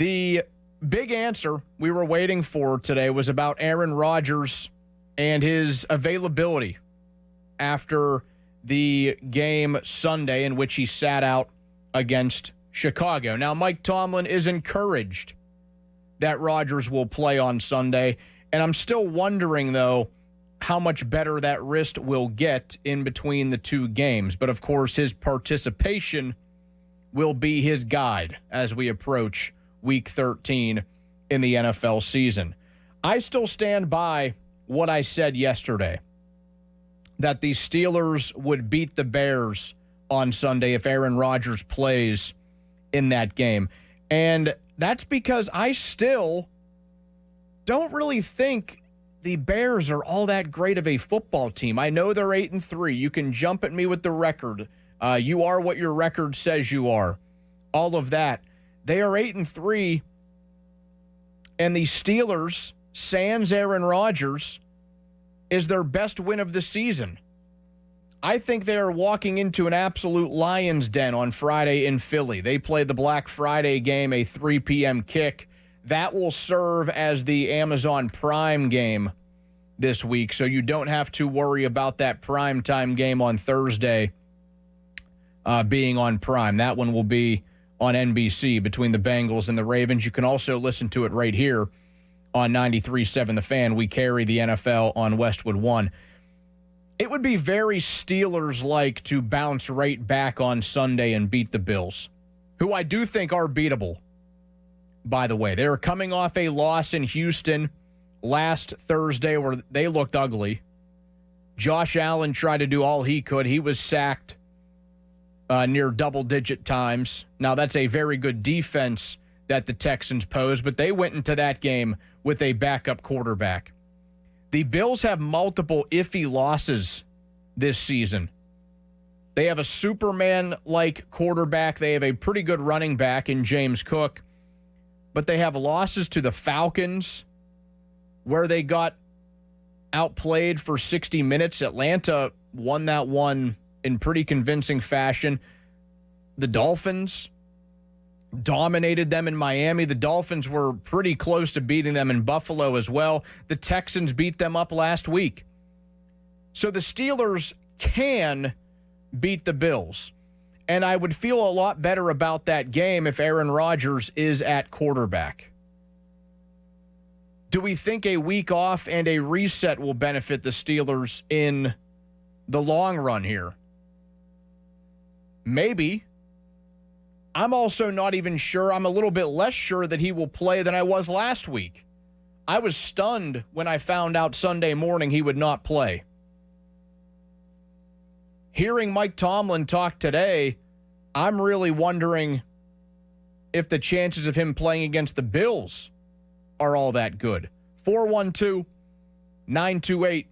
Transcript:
The big answer we were waiting for today was about Aaron Rodgers and his availability after the game Sunday in which he sat out against Chicago. Now, Mike Tomlin is encouraged that Rodgers will play on Sunday, and I'm still wondering, though, how much better that wrist will get in between the two games. But, of course, his participation will be his guide as we approach Week 13 in the NFL season. I still stand by what I said yesterday, that the Steelers would beat the Bears on Sunday if Aaron Rodgers plays in that game. And that's because I still don't really think the Bears are all that great of a football team. I know they're 8-3. You can jump at me with the record. You are what your record says you are. All of that. They are 8-3, and the Steelers, sans Aaron Rodgers, is their best win of the season. I think they are walking into an absolute lion's den on Friday in Philly. They play the Black Friday game, a 3 p.m. kick. That will serve as the Amazon Prime game this week, so you don't have to worry about that primetime game on Thursday being on Prime. That one will be on NBC between the Bengals and the Ravens. You can also listen to it right here on 93.7 The Fan. We carry the NFL on Westwood One. It would be very Steelers-like to bounce right back on Sunday and beat the Bills, who I do think are beatable, by the way. They were coming off a loss in Houston last Thursday where they looked ugly. Josh Allen tried to do all he could. He was sacked near double-digit times. Now, that's a very good defense that the Texans pose, but they went into that game with a backup quarterback. The Bills have multiple iffy losses this season. They have a Superman-like quarterback. They have a pretty good running back in James Cook, but they have losses to the Falcons, where they got outplayed for 60 minutes. Atlanta won that one in pretty convincing fashion. The Dolphins dominated them in Miami. The Dolphins were pretty close to beating them in Buffalo as well. The Texans beat them up last week. So the Steelers can beat the Bills. And I would feel a lot better about that game if Aaron Rodgers is at quarterback. Do we think a week off and a reset will benefit the Steelers in the long run here? Maybe. I'm also not even sure. I'm a little bit less sure that he will play than I was last week. I was stunned when I found out Sunday morning he would not play. Hearing Mike Tomlin talk today, I'm really wondering if the chances of him playing against the Bills are all that good. 412-928-9370.